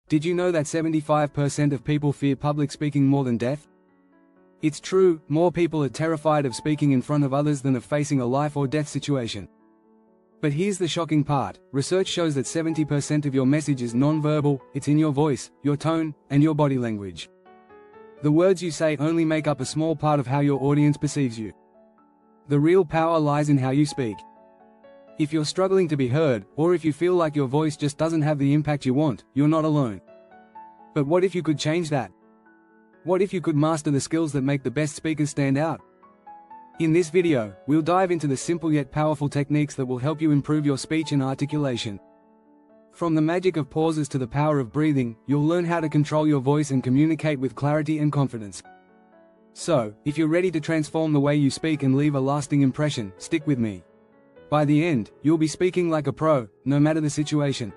Did you know that 75% of people fear public speaking more than death? It's true, more people are terrified of speaking in front of others than of facing a life or death situation. But here's the shocking part: research shows that 70% of your message is non-verbal. It's in your voice, your tone, and your body language. The words you say only make up a small part of how your audience perceives you. The real power lies in how you speak. If you're struggling to be heard, or if you feel like your voice just doesn't have the impact you want, you're not alone. But what if you could change that? What if you could master the skills that make the best speakers stand out? In this video, we'll dive into the simple yet powerful techniques that will help you improve your speech and articulation. From the magic of pauses to the power of breathing, you'll learn how to control your voice and communicate with clarity and confidence. So, if you're ready to transform the way you speak and leave a lasting impression, stick with me. By the end, you'll be speaking like a pro, no matter the situation.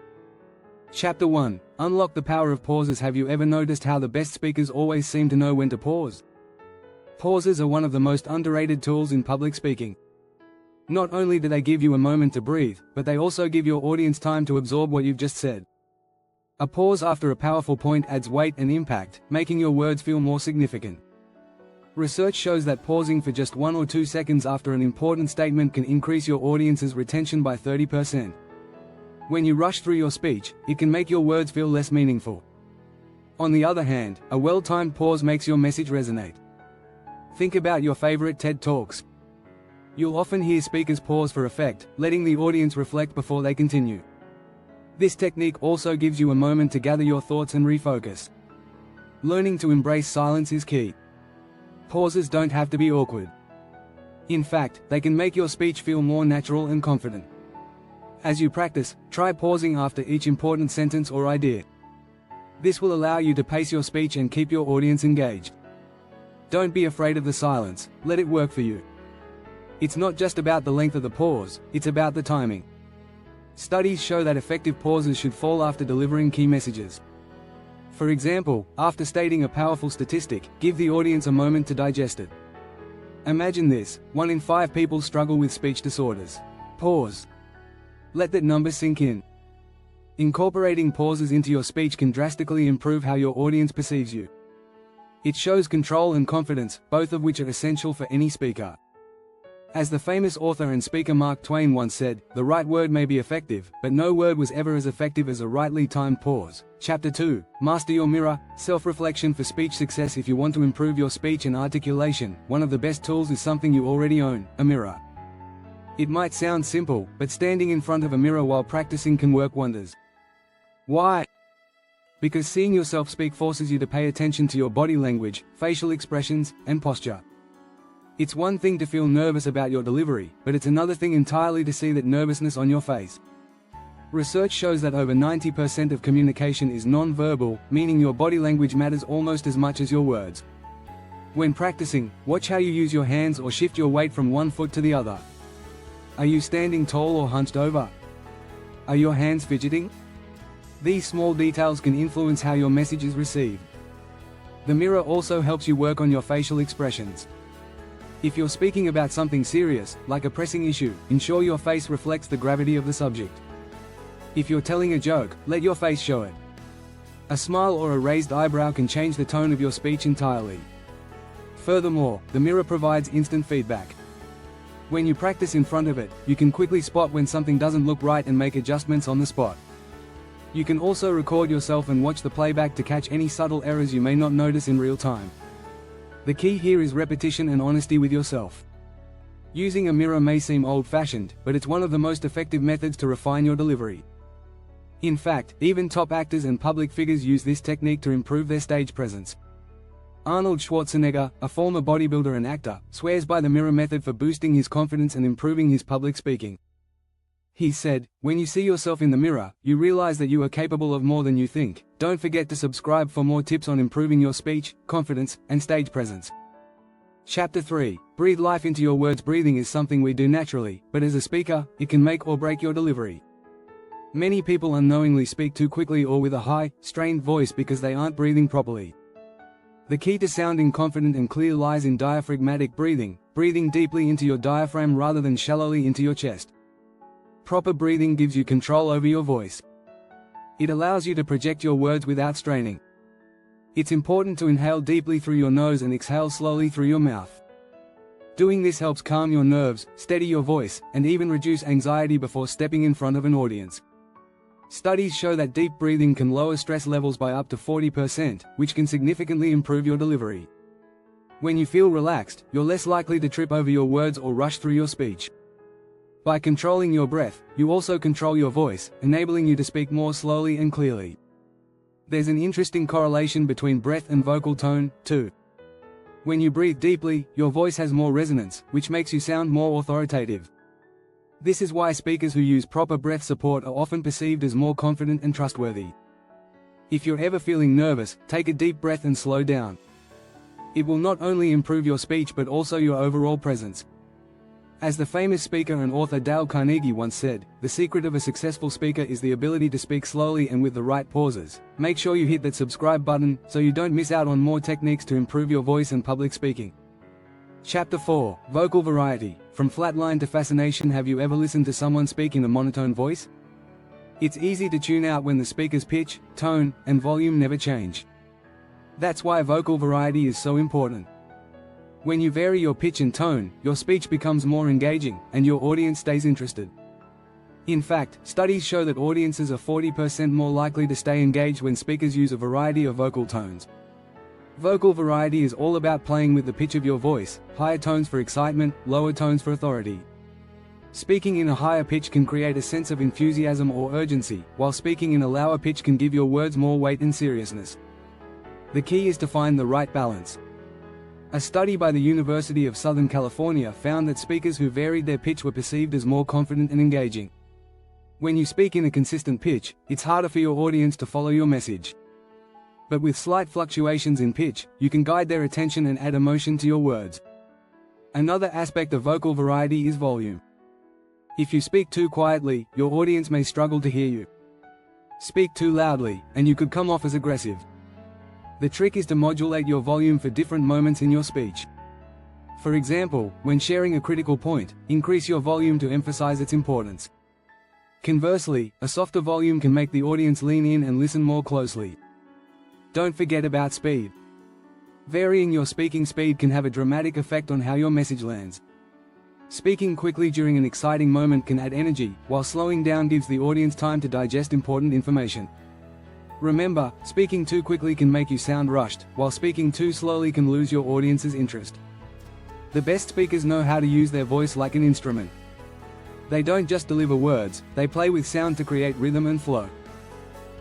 Chapter 1. Unlock the power of pauses. Have you ever noticed how the best speakers always seem to know when to pause? Pauses are one of the most underrated tools in public speaking. Not only do they give you a moment to breathe, but they also give your audience time to absorb what you've just said. A pause after a powerful point adds weight and impact, making your words feel more significant. Research shows that pausing for just 1 or 2 seconds after an important statement can increase your audience's retention by 30%. When you rush through your speech, it can make your words feel less meaningful. On the other hand, a well-timed pause makes your message resonate. Think about your favorite TED Talks. You'll often hear speakers pause for effect, letting the audience reflect before they continue. This technique also gives you a moment to gather your thoughts and refocus. Learning to embrace silence is key. Pauses don't have to be awkward. In fact, they can make your speech feel more natural and confident. As you practice, try pausing after each important sentence or idea. This will allow you to pace your speech and keep your audience engaged. Don't be afraid of the silence, let it work for you. It's not just about the length of the pause, it's about the timing. Studies show that effective pauses should fall after delivering key messages. For example, after stating a powerful statistic, give the audience a moment to digest it. Imagine this: 1 in 5 people struggle with speech disorders. Pause. Let that number sink in. Incorporating pauses into your speech can drastically improve how your audience perceives you. It shows control and confidence, both of which are essential for any speaker. As the famous author and speaker Mark Twain once said, "The right word may be effective, but no word was ever as effective as a rightly timed pause." Chapter 2. Master your mirror. Self-reflection for speech success. If you want to improve your speech and articulation, one of the best tools is something you already own: a mirror. It might sound simple, but standing in front of a mirror while practicing can work wonders. Why? Because seeing yourself speak forces you to pay attention to your body language, facial expressions, and posture. It's one thing to feel nervous about your delivery, but it's another thing entirely to see that nervousness on your face. Research shows that over 90% of communication is non-verbal, meaning your body language matters almost as much as your words. When practicing, watch how you use your hands or shift your weight from one foot to the other. Are you standing tall or hunched over? Are your hands fidgeting? These small details can influence how your message is received. The mirror also helps you work on your facial expressions. If you're speaking about something serious, like a pressing issue, ensure your face reflects the gravity of the subject. If you're telling a joke, let your face show it. A smile or a raised eyebrow can change the tone of your speech entirely. Furthermore, the mirror provides instant feedback. When you practice in front of it, you can quickly spot when something doesn't look right and make adjustments on the spot. You can also record yourself and watch the playback to catch any subtle errors you may not notice in real time. The key here is repetition and honesty with yourself. Using a mirror may seem old-fashioned, but it's one of the most effective methods to refine your delivery. In fact, even top actors and public figures use this technique to improve their stage presence. Arnold Schwarzenegger, a former bodybuilder and actor, swears by the mirror method for boosting his confidence and improving his public speaking. He said, "When you see yourself in the mirror, you realize that you are capable of more than you think." Don't forget to subscribe for more tips on improving your speech, confidence, and stage presence. Chapter 3. Breathe life into your words. Breathing is something we do naturally, but as a speaker, it can make or break your delivery. Many people unknowingly speak too quickly or with a high, strained voice because they aren't breathing properly. The key to sounding confident and clear lies in diaphragmatic breathing, breathing deeply into your diaphragm rather than shallowly into your chest. Proper breathing gives you control over your voice. It allows you to project your words without straining. It's important to inhale deeply through your nose and exhale slowly through your mouth. Doing this helps calm your nerves, steady your voice, and even reduce anxiety before stepping in front of an audience. Studies show that deep breathing can lower stress levels by up to 40%, which can significantly improve your delivery. When you feel relaxed, you're less likely to trip over your words or rush through your speech. By controlling your breath, you also control your voice, enabling you to speak more slowly and clearly. There's an interesting correlation between breath and vocal tone, too. When you breathe deeply, your voice has more resonance, which makes you sound more authoritative. This is why speakers who use proper breath support are often perceived as more confident and trustworthy. If you're ever feeling nervous, take a deep breath and slow down. It will not only improve your speech but also your overall presence. As the famous speaker and author Dale Carnegie once said, the secret of a successful speaker is the ability to speak slowly and with the right pauses. Make sure you hit that subscribe button, so you don't miss out on more techniques to improve your voice and public speaking. Chapter 4. Vocal Variety. From flatline to fascination. Have you ever listened to someone speak in a monotone voice? It's easy to tune out when the speaker's pitch, tone, and volume never change. That's why vocal variety is so important. When you vary your pitch and tone, your speech becomes more engaging, and your audience stays interested. In fact, studies show that audiences are 40% more likely to stay engaged when speakers use a variety of vocal tones. Vocal variety is all about playing with the pitch of your voice, higher tones for excitement, lower tones for authority. Speaking in a higher pitch can create a sense of enthusiasm or urgency, while speaking in a lower pitch can give your words more weight and seriousness. The key is to find the right balance. A study by the University of Southern California found that speakers who varied their pitch were perceived as more confident and engaging. When you speak in a consistent pitch, it's harder for your audience to follow your message. But with slight fluctuations in pitch, you can guide their attention and add emotion to your words. Another aspect of vocal variety is volume. If you speak too quietly, your audience may struggle to hear you. Speak too loudly, and you could come off as aggressive. The trick is to modulate your volume for different moments in your speech. For example, when sharing a critical point, increase your volume to emphasize its importance. Conversely, a softer volume can make the audience lean in and listen more closely. Don't forget about speed. Varying your speaking speed can have a dramatic effect on how your message lands. Speaking quickly during an exciting moment can add energy, while slowing down gives the audience time to digest important information. Remember, speaking too quickly can make you sound rushed, while speaking too slowly can lose your audience's interest. The best speakers know how to use their voice like an instrument. They don't just deliver words, they play with sound to create rhythm and flow.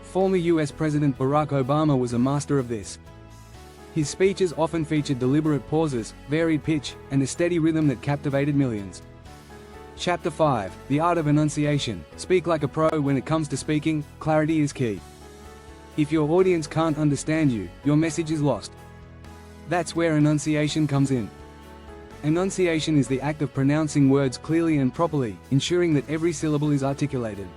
Former US President Barack Obama was a master of this. His speeches often featured deliberate pauses, varied pitch, and a steady rhythm that captivated millions. Chapter 5. The Art of Enunciation. Speak like a pro. When it comes to speaking, clarity is key. If your audience can't understand you, your message is lost. That's where enunciation comes in. Enunciation is the act of pronouncing words clearly and properly, ensuring that every syllable is articulated.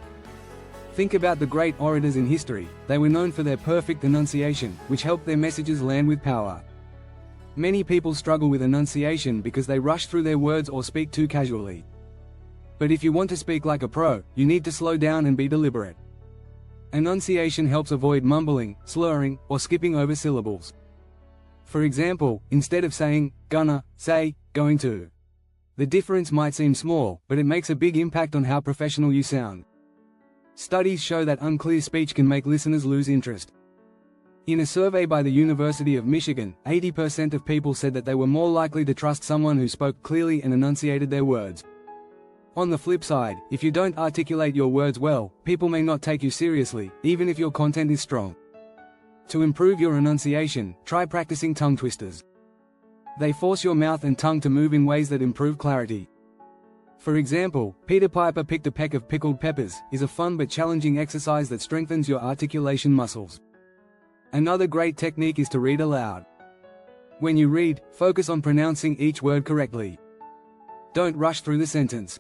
Think about the great orators in history. They were known for their perfect enunciation, which helped their messages land with power. Many people struggle with enunciation because they rush through their words or speak too casually. But if you want to speak like a pro, you need to slow down and be deliberate. Enunciation helps avoid mumbling, slurring, or skipping over syllables. For example, instead of saying, gonna, say, going to. The difference might seem small, but it makes a big impact on how professional you sound. Studies show that unclear speech can make listeners lose interest. In a survey by the University of Michigan, 80% of people said that they were more likely to trust someone who spoke clearly and enunciated their words. On the flip side, if you don't articulate your words well, people may not take you seriously, even if your content is strong. To improve your enunciation, try practicing tongue twisters. They force your mouth and tongue to move in ways that improve clarity. For example, Peter Piper picked a peck of pickled peppers is a fun but challenging exercise that strengthens your articulation muscles. Another great technique is to read aloud. When you read, focus on pronouncing each word correctly. Don't rush through the sentence.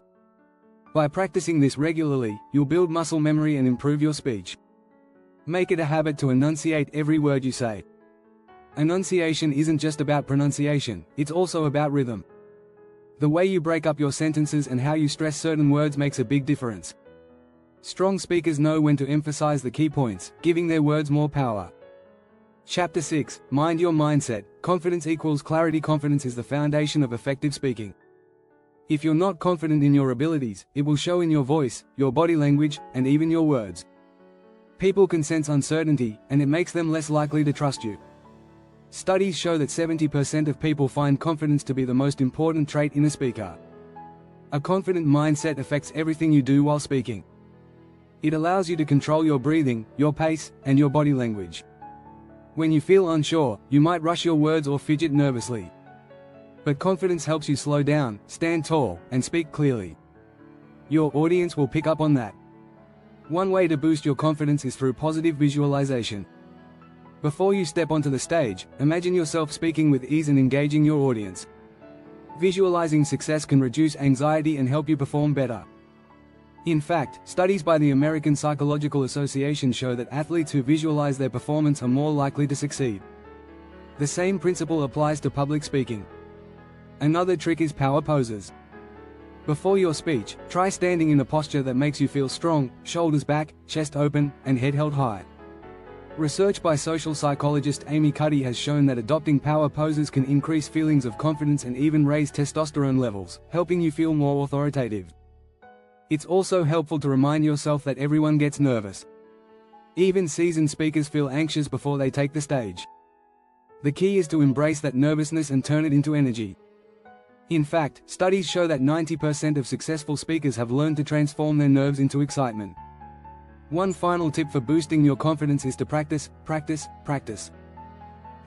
By practicing this regularly, you'll build muscle memory and improve your speech. Make it a habit to enunciate every word you say. Enunciation isn't just about pronunciation, it's also about rhythm. The way you break up your sentences and how you stress certain words makes a big difference. Strong speakers know when to emphasize the key points, giving their words more power. Chapter 6. Mind your mindset. Confidence equals clarity. Confidence is the foundation of effective speaking. If you're not confident in your abilities, it will show in your voice, your body language, and even your words. People can sense uncertainty, and it makes them less likely to trust you. Studies show that 70% of people find confidence to be the most important trait in a speaker. A confident mindset affects everything you do while speaking. It allows you to control your breathing, your pace, and your body language. When you feel unsure, you might rush your words or fidget nervously. But confidence helps you slow down, stand tall, and speak clearly. Your audience will pick up on that. One way to boost your confidence is through positive visualization. Before you step onto the stage, imagine yourself speaking with ease and engaging your audience. Visualizing success can reduce anxiety and help you perform better. In fact, studies by the American Psychological Association show that athletes who visualize their performance are more likely to succeed. The same principle applies to public speaking. Another trick is power poses. Before your speech, try standing in a posture that makes you feel strong, shoulders back, chest open, and head held high. Research by social psychologist Amy Cuddy has shown that adopting power poses can increase feelings of confidence and even raise testosterone levels, helping you feel more authoritative. It's also helpful to remind yourself that everyone gets nervous. Even seasoned speakers feel anxious before they take the stage. The key is to embrace that nervousness and turn it into energy. In fact, studies show that 90% of successful speakers have learned to transform their nerves into excitement. One final tip for boosting your confidence is to practice, practice, practice.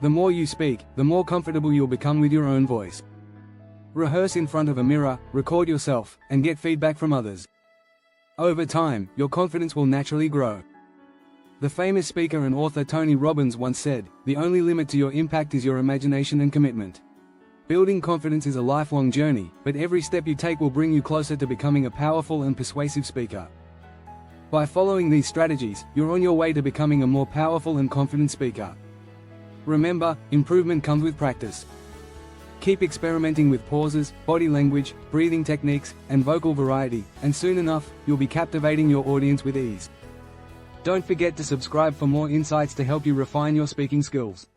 The more you speak, the more comfortable you'll become with your own voice. Rehearse in front of a mirror, record yourself, and get feedback from others. Over time, your confidence will naturally grow. The famous speaker and author Tony Robbins once said, "The only limit to your impact is your imagination and commitment." Building confidence is a lifelong journey, but every step you take will bring you closer to becoming a powerful and persuasive speaker. By following these strategies, you're on your way to becoming a more powerful and confident speaker. Remember, improvement comes with practice. Keep experimenting with pauses, body language, breathing techniques, and vocal variety, and soon enough, you'll be captivating your audience with ease. Don't forget to subscribe for more insights to help you refine your speaking skills.